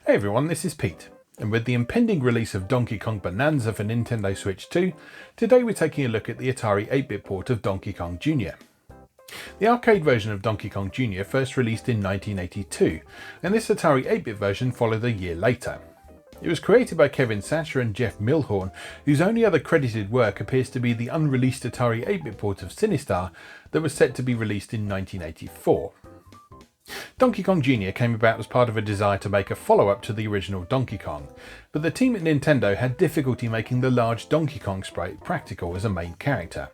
Hey everyone, this is Pete, and with the impending release of Donkey Kong Bonanza for Nintendo Switch 2, today we're taking a look at the Atari 8-bit port of Donkey Kong Jr. The arcade version of Donkey Kong Jr. first released in 1982, and this Atari 8-bit version followed a year later. It was created by Kevin Sacher and Jeff Milhorn, whose only other credited work appears to be the unreleased Atari 8-bit port of Sinistar that was set to be released in 1984. Donkey Kong Jr. came about as part of a desire to make a follow-up to the original Donkey Kong, but the team at Nintendo had difficulty making the large Donkey Kong sprite practical as a main character.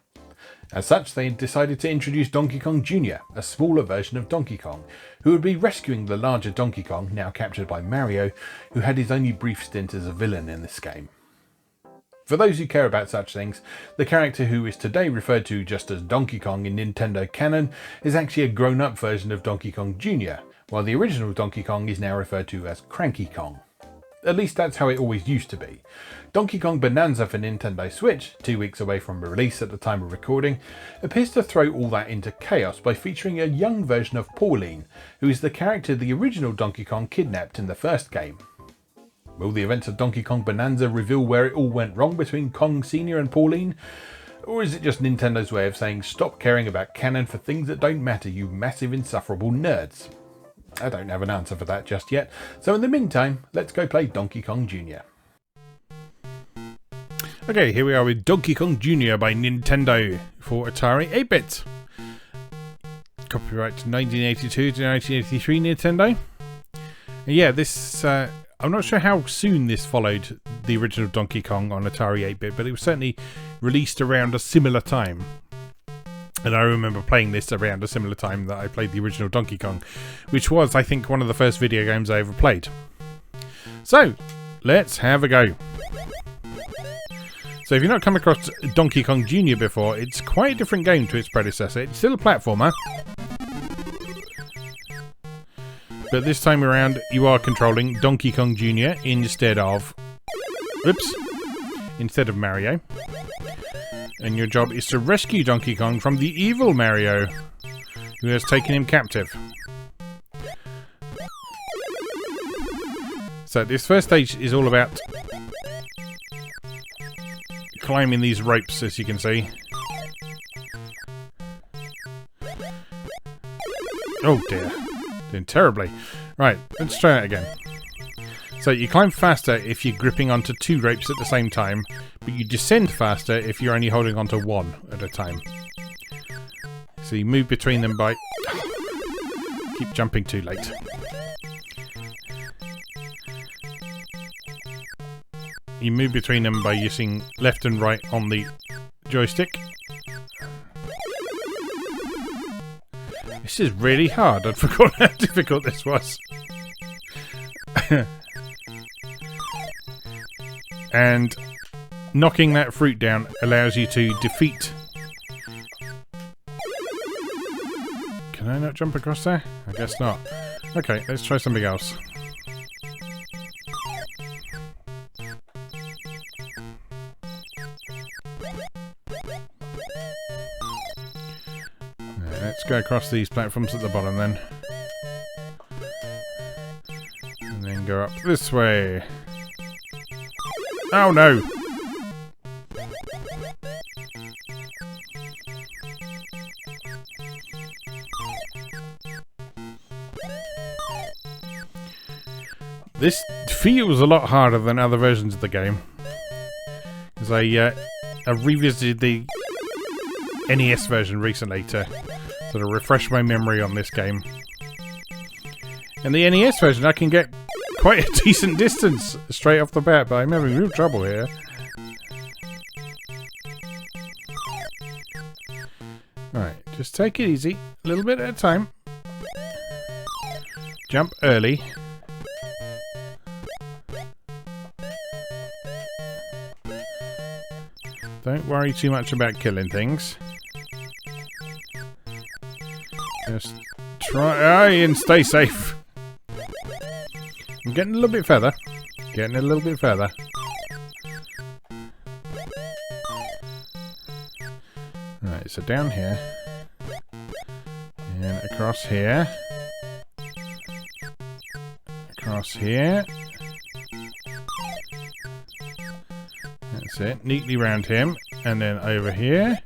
As such, they decided to introduce Donkey Kong Jr., a smaller version of Donkey Kong, who would be rescuing the larger Donkey Kong, now captured by Mario, who had his only brief stint as a villain in this game. For those who care about such things, the character who is today referred to just as Donkey Kong in Nintendo canon is actually a grown-up version of Donkey Kong Jr., while the original Donkey Kong is now referred to as Cranky Kong. At least that's how it always used to be. Donkey Kong Bonanza for Nintendo Switch, 2 weeks away from release at the time of recording, appears to throw all that into chaos by featuring a young version of Pauline, who is the character the original Donkey Kong kidnapped in the first game. Will the events of Donkey Kong Bonanza reveal where it all went wrong between Kong Sr. and Pauline? Or is it just Nintendo's way of saying stop caring about canon for things that don't matter, you massive insufferable nerds? I don't have an answer for that just yet, so in the meantime, let's go play Donkey Kong Jr. Okay, here we are with Donkey Kong Jr. by Nintendo for Atari 8-bit. Copyright 1982 to 1983 Nintendo. And yeah, this... I'm not sure how soon this followed the original Donkey Kong on Atari 8-bit, but it was certainly released around a similar time. And I remember playing this around a similar time that I played the original Donkey Kong, which was, I think, one of the first video games I ever played. So, let's have a go. So if you've not come across Donkey Kong Jr. before, it's quite a different game to its predecessor. It's still a platformer. But this time around, you are controlling Donkey Kong Jr. instead of Mario. And your job is to rescue Donkey Kong from the evil Mario, who has taken him captive. So this first stage is all about climbing these ropes, as you can see. Oh dear. Doing terribly. Right, let's try that again. So you climb faster if you're gripping onto 2 ropes at the same time, but you descend faster if you're only holding onto 1 at a time. So you move between them by... Keep jumping too late. You move between them by using left and right on the joystick. This is really hard. I'd forgotten how difficult this was. And knocking that fruit down allows you to defeat... Can I not jump across there? I guess not. Okay, let's try something else. Let's go across these platforms at the bottom then. And then go up this way. Oh no! This feels a lot harder than other versions of the game. Because I revisited the NES version recently to sort of refresh my memory on this game. And the NES version, I can get quite a decent distance straight off the bat, but I'm having real trouble here. Alright, just take it easy, a little bit at a time. Jump early. Don't worry too much about killing things. Just try and stay safe. I'm getting a little bit further. Getting a little bit further. Right, so down here. And across here. Across here. That's it. Neatly round him. And then over here.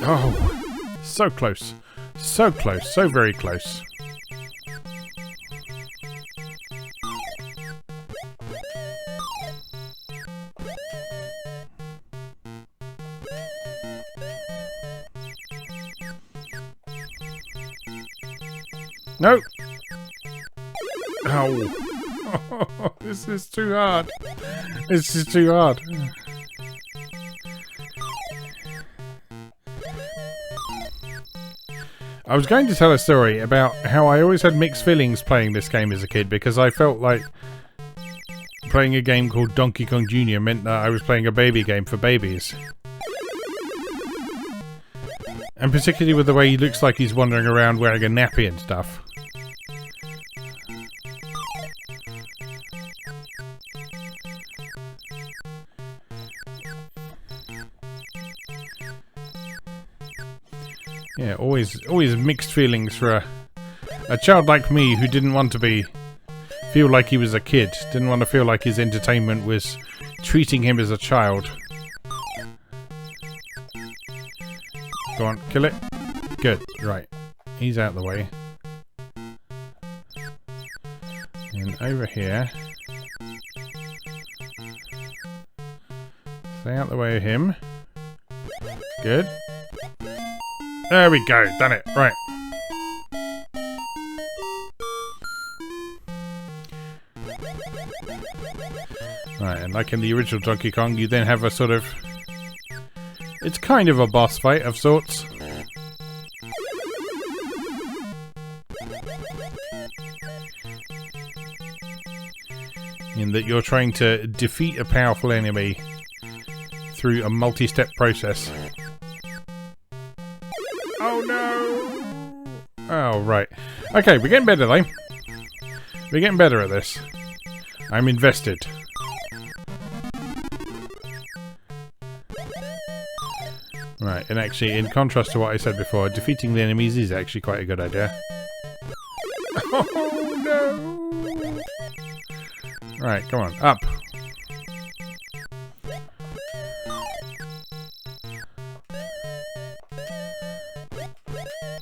Oh, so close. So close. So very close. No! Oh, this is too hard. This is too hard. I was going to tell a story about how I always had mixed feelings playing this game as a kid, because I felt like playing a game called Donkey Kong Jr. meant that I was playing a baby game for babies. And particularly with the way he looks like he's wandering around wearing a nappy and stuff. Yeah, always mixed feelings for a child like me who didn't want to feel like he was a kid. Didn't want to feel like his entertainment was treating him as a child. Go on, kill it. Good, right. He's out the way. And over here. Stay out the way of him. Good. There we go, done it, right. Right, and like in the original Donkey Kong, you then have a sort of... It's kind of a boss fight of sorts. In that you're trying to defeat a powerful enemy through a multi-step process. Oh no! Oh, right. Okay, we're getting better though. We're getting better at this. I'm invested. Right, and actually, in contrast to what I said before, defeating the enemies is actually quite a good idea. Oh no! Right, come on, up!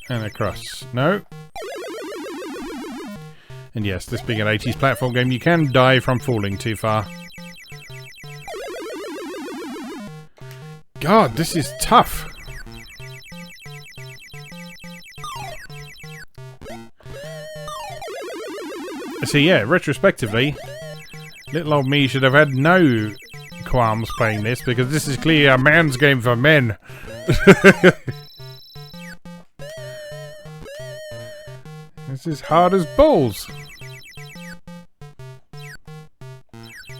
And across. No. And yes, this being an 80s platform game, you can die from falling too far. God, this is tough. So yeah, retrospectively, little old me should have had no qualms playing this, because this is clearly a man's game for men. This is hard as balls.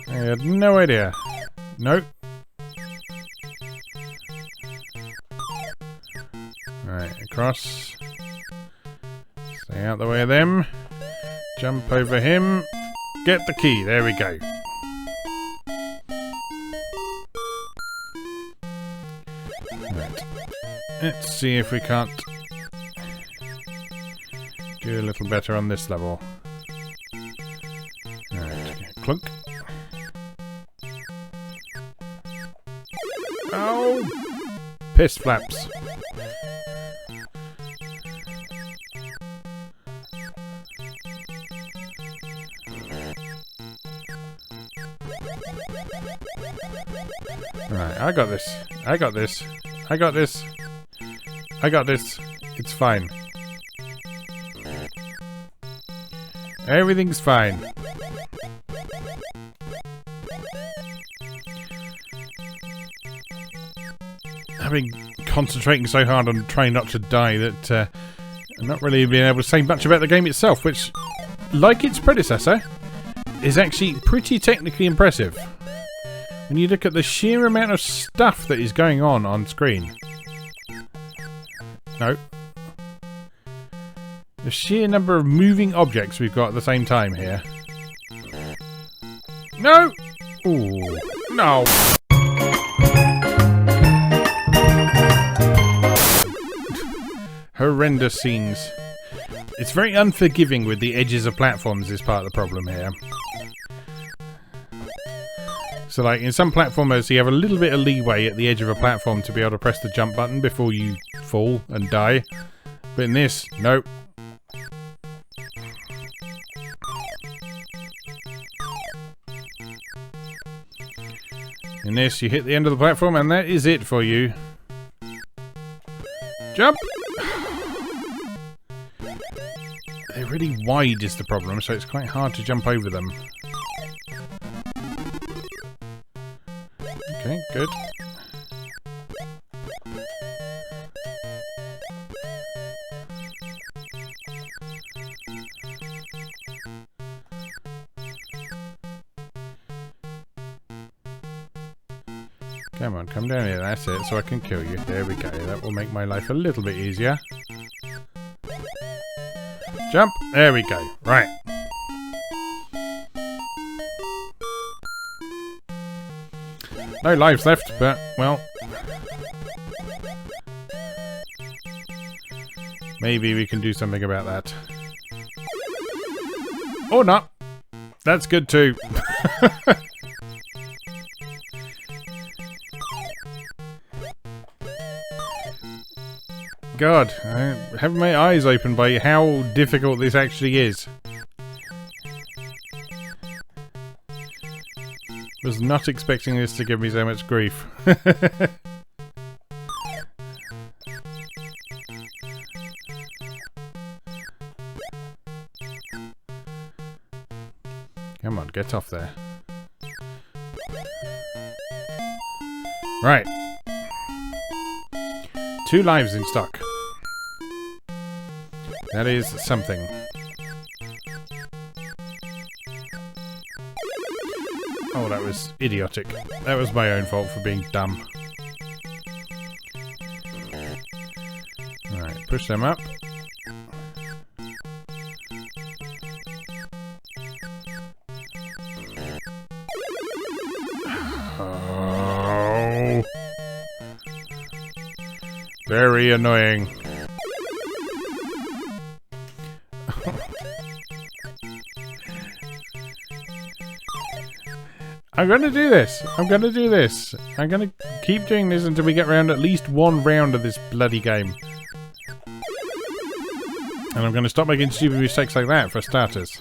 I had no idea. Nope. Right, across. Stay out the way of them. Jump over him. Get the key. There we go. Right. Let's see if we can't do a little better on this level. Alright, clunk. Oh! Piss flaps. Right, I got this. I got this. I got this. I got this. It's fine. Everything's fine. I've been concentrating so hard on trying not to die that I'm not really being able to say much about the game itself, which, like its predecessor, is actually pretty technically impressive. When you look at the sheer amount of stuff that is going on screen. No. The sheer number of moving objects we've got at the same time here. No! Ooh. No! Horrendous scenes. It's very unforgiving with the edges of platforms is part of the problem here. So like in some platformers you have a little bit of leeway at the edge of a platform to be able to press the jump button before you fall and die. But in this, nope. In this, you hit the end of the platform and that is it for you. Jump! They're really wide is the problem, so it's quite hard to jump over them. Okay, good. Come on, come down here. That's it, so I can kill you. There we go. That will make my life a little bit easier. Jump! There we go. Right. No lives left, but, well... maybe we can do something about that. Or not. That's good too. God, I have my eyes open by how difficult this actually is. Was not expecting this to give me so much grief. Come on, get off there. Right. 2 lives in stock. That is something. Oh, that was idiotic. That was my own fault for being dumb. Alright, push them up. Oh. Very annoying. I'm gonna do this. I'm gonna do this. I'm gonna keep doing this until we get round at least 1 round of this bloody game. And I'm gonna stop making stupid mistakes like that for starters.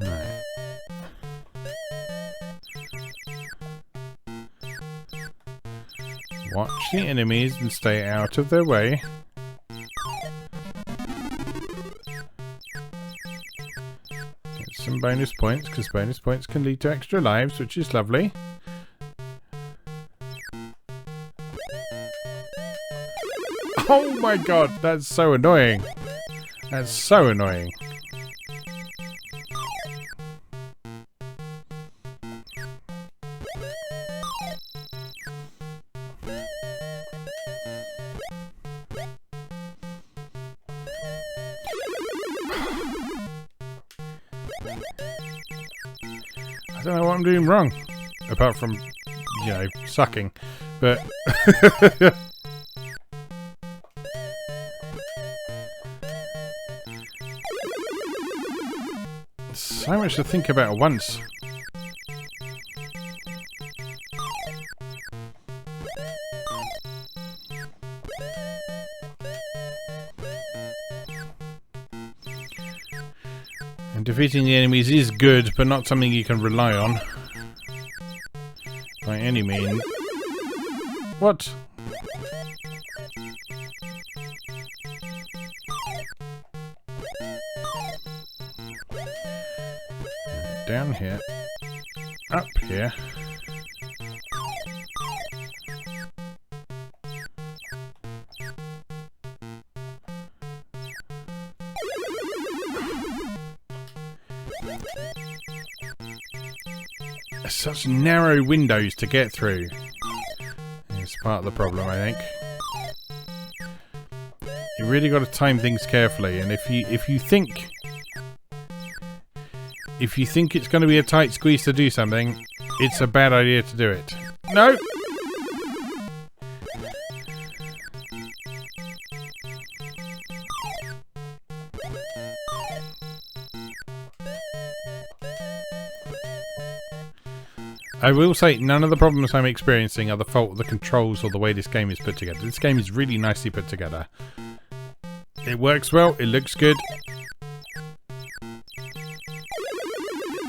Right. Watch the enemies and stay out of their way. Get some bonus points, because bonus points can lead to extra lives, which is lovely. Oh my god, that's so annoying. That's so annoying. I don't know what I'm doing wrong, apart from, you know, sucking, but... so much to think about at once. And defeating the enemies is good, but not something you can rely on. By any means. What? Down here. Up here. Such narrow windows to get through. It's part of the problem, I think. You really got to time things carefully, and if you think it's going to be a tight squeeze to do something, it's a bad idea to do it. No! I will say, none of the problems I'm experiencing are the fault of the controls or the way this game is put together. This game is really nicely put together. It works well, it looks good.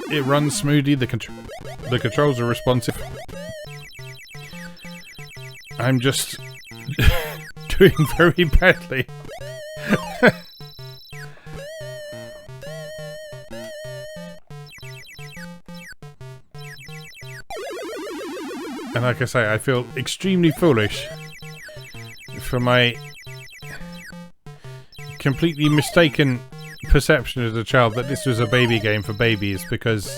It runs smoothly, the controls are responsive. I'm just doing very badly. And like I say, I feel extremely foolish for my completely mistaken perception as a child that this was a baby game for babies because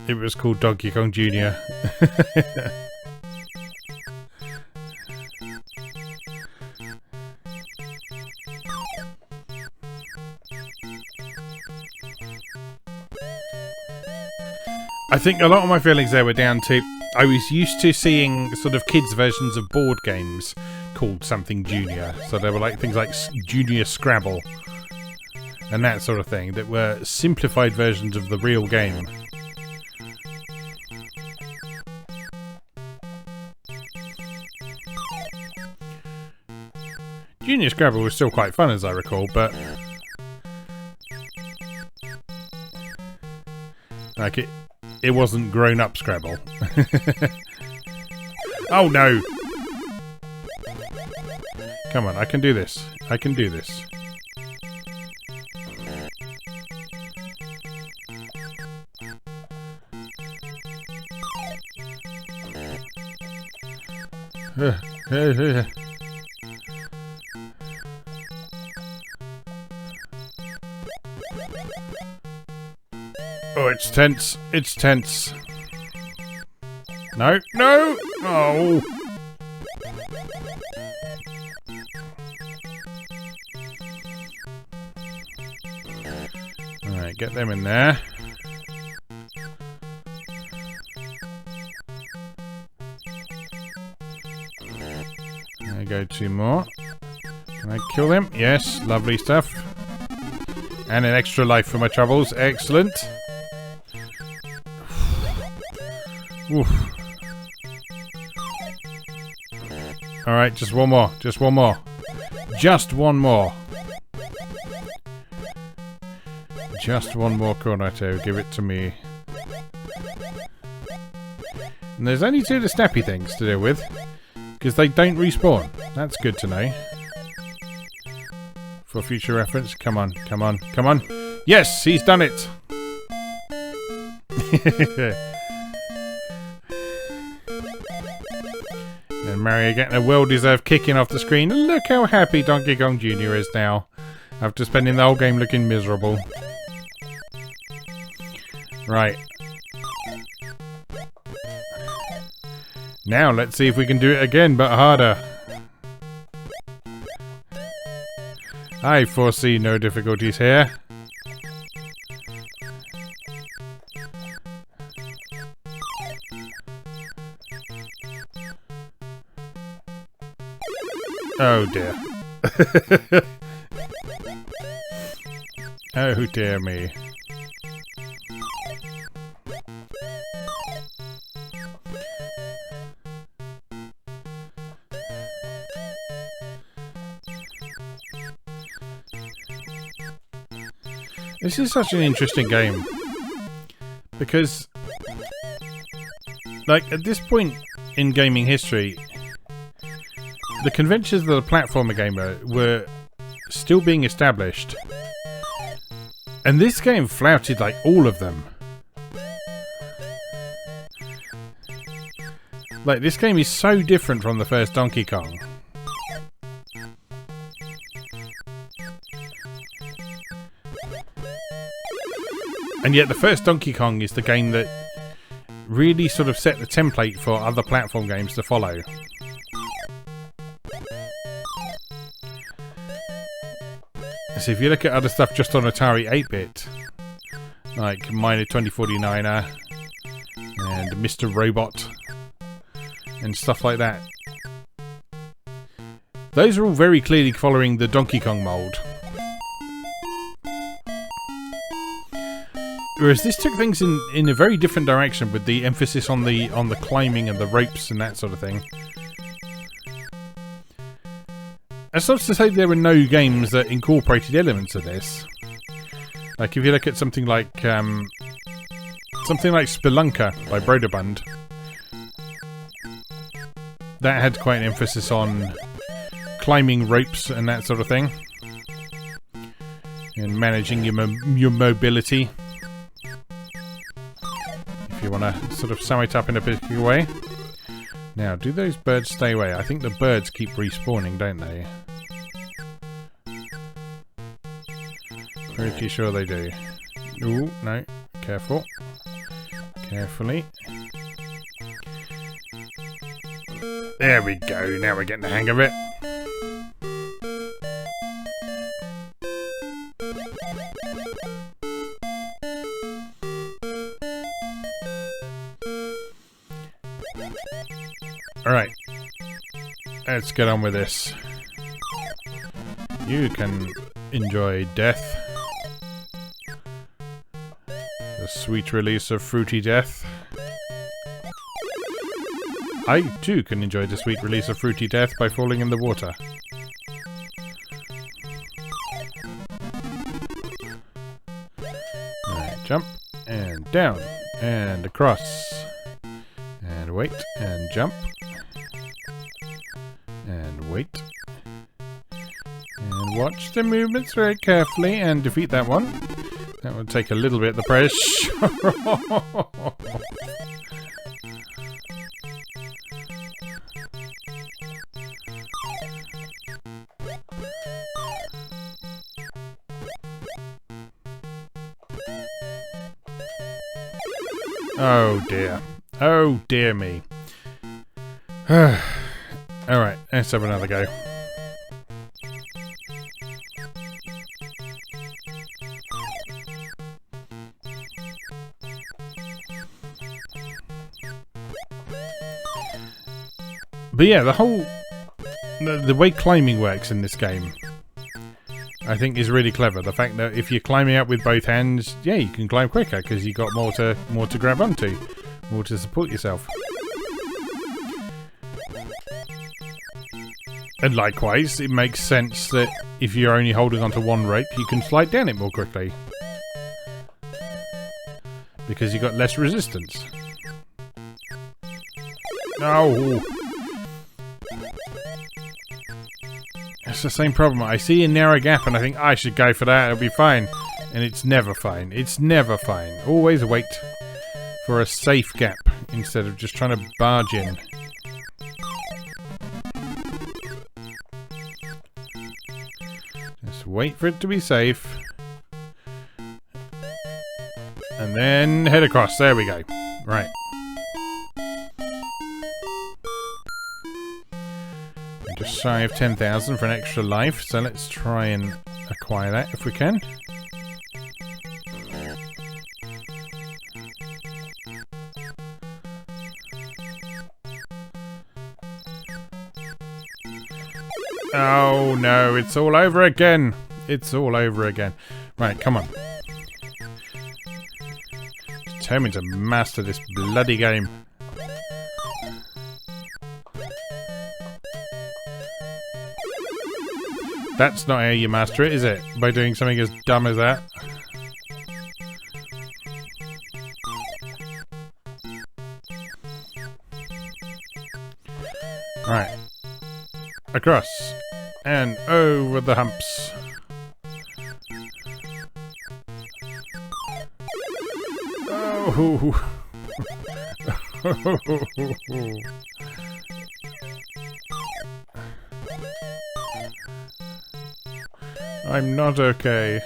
it was called Donkey Kong Jr. I think a lot of my feelings there were down to I was used to seeing sort of kids' versions of board games called something Junior. So there were like things like Junior Scrabble and that sort of thing that were simplified versions of the real game. Junior Scrabble was still quite fun as I recall, but like it wasn't grown-up Scrabble. Oh no! Come on, I can do this. I can do this. Oh, it's tense. It's tense. No, no! Oh! Alright, get them in there. There go, two more. Can I kill them? Yes, lovely stuff. And an extra life for my troubles. Excellent. Oof. Alright, just one more. Just one more. Just one more. Just one more Cornetto. Give it to me. And there's only two of the snappy things to deal with. Because they don't respawn. That's good to know. For future reference. Come on, come on, come on. Yes, he's done it! And Mario getting a well-deserved kicking off the screen. And look how happy Donkey Kong Jr. is now. After spending the whole game looking miserable. Right. Now let's see if we can do it again, but harder. I foresee no difficulties here. Oh dear. Oh dear me. This is such an interesting game. Because, like, at this point in gaming history, the conventions of the platformer gamer were still being established. And this game flouted, like, all of them. Like, this game is so different from the first Donkey Kong. And yet the first Donkey Kong is the game that really sort of set the template for other platform games to follow. So if you look at other stuff just on Atari 8-bit, like Miner 2049er and Mr. Robot and stuff like that. Those are all very clearly following the Donkey Kong mold. Whereas this took things in a very different direction with the emphasis on the climbing and the ropes and that sort of thing. That's not to say there were no games that incorporated elements of this. Like if you look at something like Spelunker by Broderbund, that had quite an emphasis on climbing ropes and that sort of thing, and managing your mobility. If you want to sort of sum it up in a particular way. Now, do those birds stay away? I think the birds keep respawning, don't they? Pretty sure they do. Ooh, no. Careful. Carefully. There we go. Now we're getting the hang of it. Alright. Let's get on with this. You can enjoy death. The sweet release of fruity death. I too can enjoy the sweet release of fruity death by falling in the water. Alright, jump and down and across. And wait and jump. And wait. And watch the movements very carefully and defeat that one. That would take a little bit of the pressure. Oh dear. Oh dear me. Alright, let's have another go. But yeah, the way climbing works in this game, I think is really clever. The fact that if you're climbing up with both hands, yeah, you can climb quicker because you got more to grab onto, more to support yourself. And likewise, it makes sense that if you're only holding onto one rope, you can slide down it more quickly because you've got less resistance. Oh. It's the same problem. I see a narrow gap and I think I should go for that, it'll be fine. And it's never fine. It's never fine. Always wait for a safe gap instead of just trying to barge in. Just wait for it to be safe. And then head across. There we go. Right. Just shy of 10,000 for an extra life, so let's try and acquire that if we can. Oh no, it's all over again. It's all over again. Right, come on. Determined to master this bloody game. That's not how you master it, is it? By doing something as dumb as that? Right. Across. And over the humps. Oh. I'm not okay.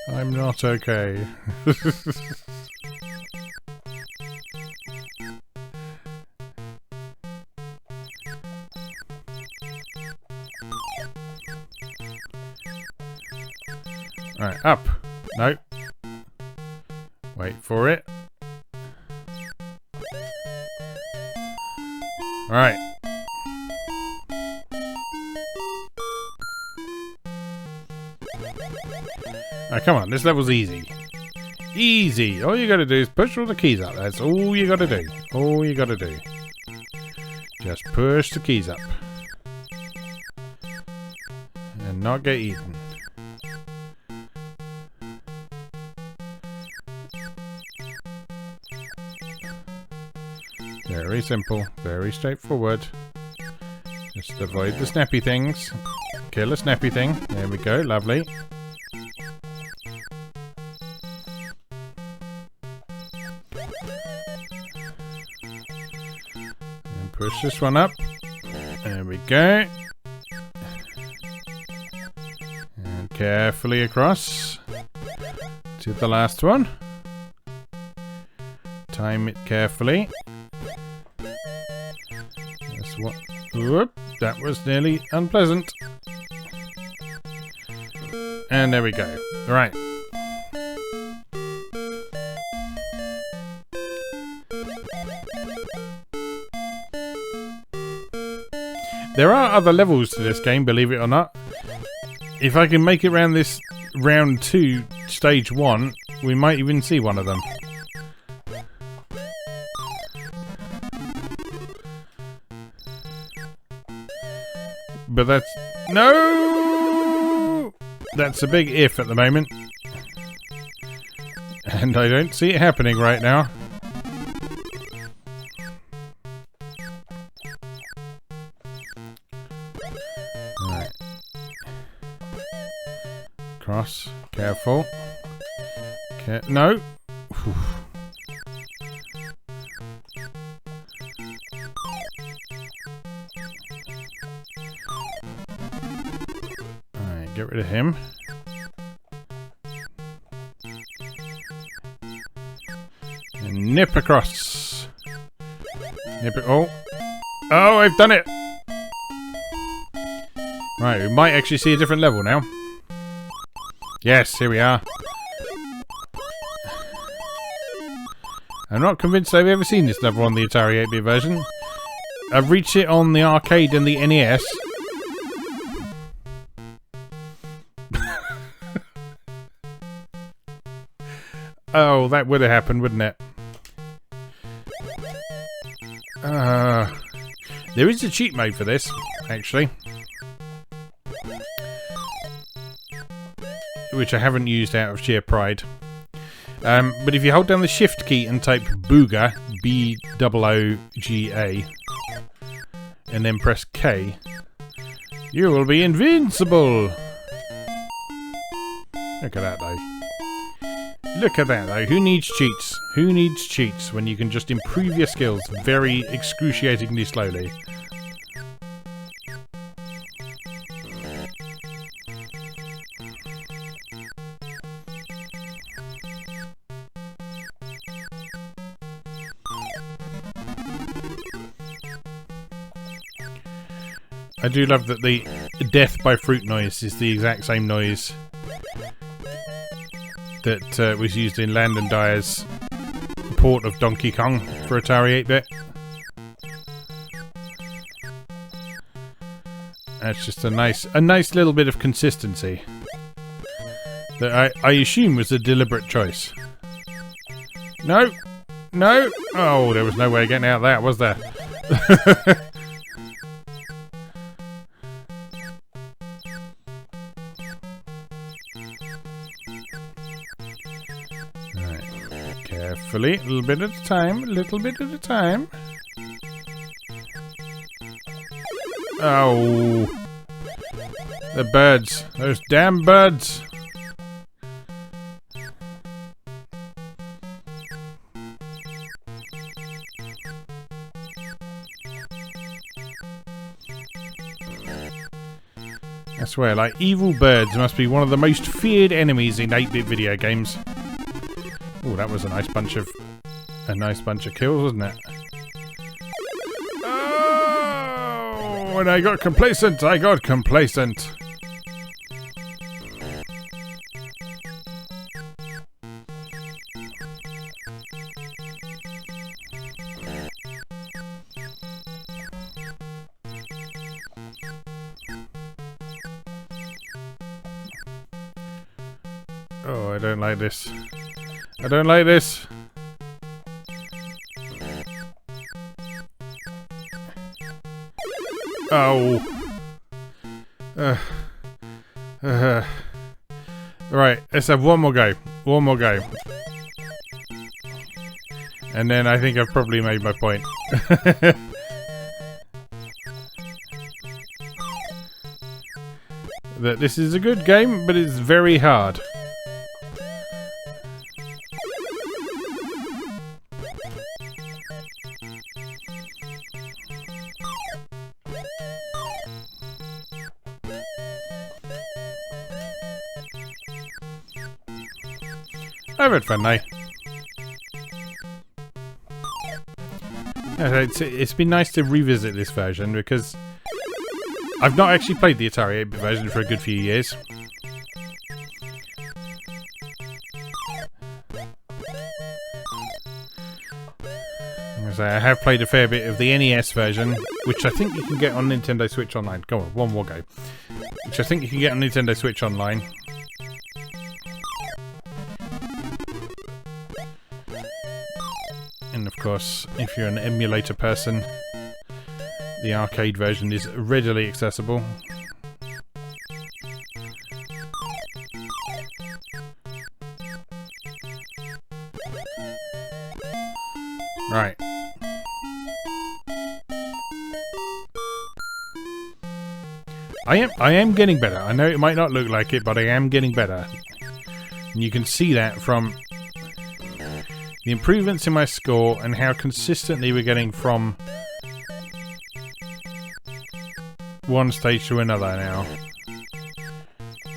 I'm not okay. Alright, up. No. Wait for it. Alright. Oh, come on, this level's easy. Easy! All you gotta do is push all the keys up. That's all you gotta do. All you gotta do. Just push the keys up. And not get eaten. Very simple. Very straightforward. Just avoid the snappy things. Kill a snappy thing. There we go. Lovely. And push this one up. There we go. And carefully across to the last one. Time it carefully. That's what. Whoop, that was nearly unpleasant. And there we go. Right. There are other levels to this game, believe it or not. If I can make it around this round 2, stage 1, we might even see one of them. But that's... No! That's a big if at the moment. And I don't see it happening right now. Right. Cross. Careful. No! Whew. Get rid of him. And nip across. Nip it. Oh. Oh, I've done it! Right, we might actually see a different level now. Yes, here we are. I'm not convinced I've ever seen this level on the Atari 8-bit version. I've reached it on the arcade and the NES. Oh, that would have happened, wouldn't it? There is a cheat mode for this, actually. Which I haven't used out of sheer pride. But if you hold down the shift key and type Booga, B-O-O-G-A, and then press K, you will be invincible! Look at that, though. Look at that, though. Who needs cheats? Who needs cheats when you can just improve your skills very excruciatingly slowly? I do love that the death by fruit noise is the exact same noise that was used in Land and Dyer's port of Donkey Kong for Atari 8-bit. That's just a nice little bit of consistency that I assume was a deliberate choice. No! No! Oh, there was no way of getting out of that, was there? Carefully, a little bit at a time, a little bit at a time. Oh. The birds. Those damn birds. I swear, like, evil birds must be one of the most feared enemies in 8-bit video games. Oh, that was a nice bunch of kills, wasn't it? Oh, and I got complacent. I got complacent. Oh, I don't like this. I don't like this. Oh. Right, let's have one more go. One more go. And then I think I've probably made my point. That this is a good game, but it's very hard. I've had fun, though. It's been nice to revisit this version because I've not actually played the Atari 8-bit version for a good few years. I have played a fair bit of the NES version, which I think you can get on Nintendo Switch Online. Go on, one more go. Which I think you can get on Nintendo Switch Online. And of course, if you're an emulator person, the arcade version is readily accessible. Right. I am getting better. I know it might not look like it, but I am getting better. And you can see that from the improvements in my score and how consistently we're getting from one stage to another now.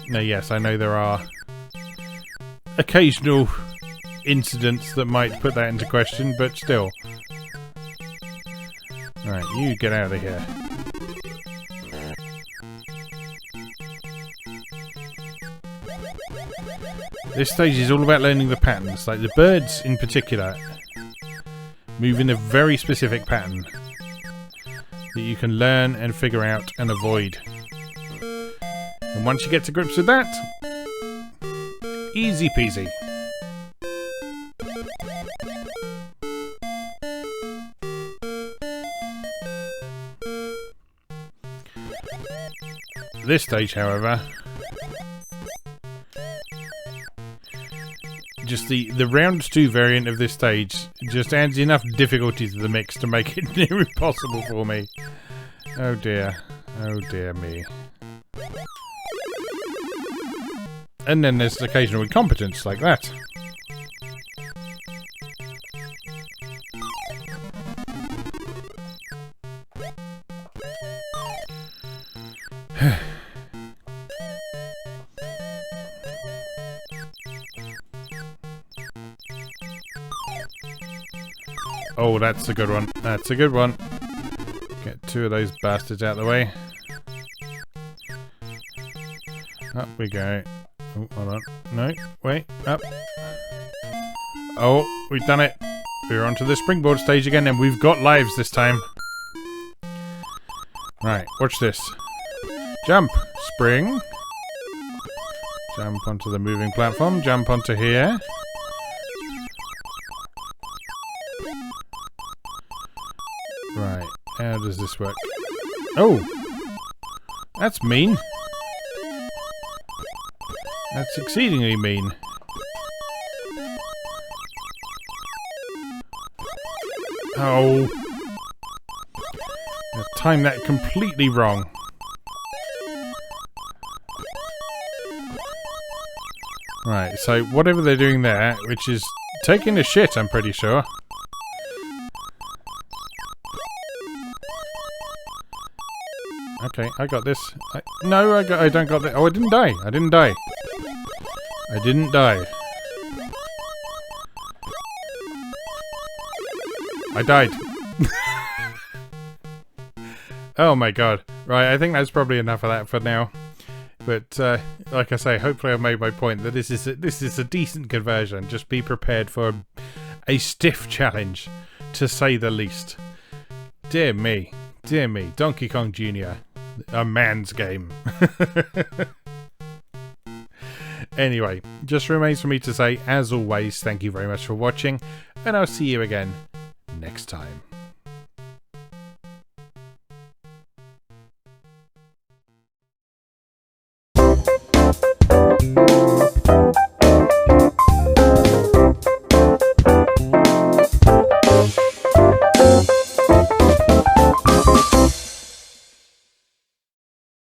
Now, yes, I know there are occasional incidents that might put that into question, but still. Right, you get out of here. This stage is all about learning the patterns. Like the birds in particular move in a very specific pattern that you can learn and figure out and avoid. And once you get to grips with that, easy peasy. This stage, however, just the round 2 variant of this stage just adds enough difficulty to the mix to make it near impossible for me. Oh dear me. And then there's occasional incompetence like that. Oh, that's a good one. That's a good one. Get 2 of those bastards out of the way. Up we go. Oh, hold on. No, wait, up. Oh, we've done it. We're onto the springboard stage again, and we've got lives this time. Right, watch this. Jump. Spring. Jump onto the moving platform. Jump onto here. Right, how does this work? Oh! That's mean. That's exceedingly mean. Oh! I timed that completely wrong. Right, so whatever they're doing there, which is taking a shit, I'm pretty sure. Okay, I got this. I don't got that. Oh, I didn't die. I didn't die. I didn't die. I died. Oh my god. Right, I think that's probably enough of that for now. But like I say, hopefully I've made my point that this is a decent conversion. Just be prepared for a stiff challenge, to say the least. Dear me, Donkey Kong Jr., a man's game. Anyway, just remains for me to say, as always, thank you very much for watching, and I'll see you again next time.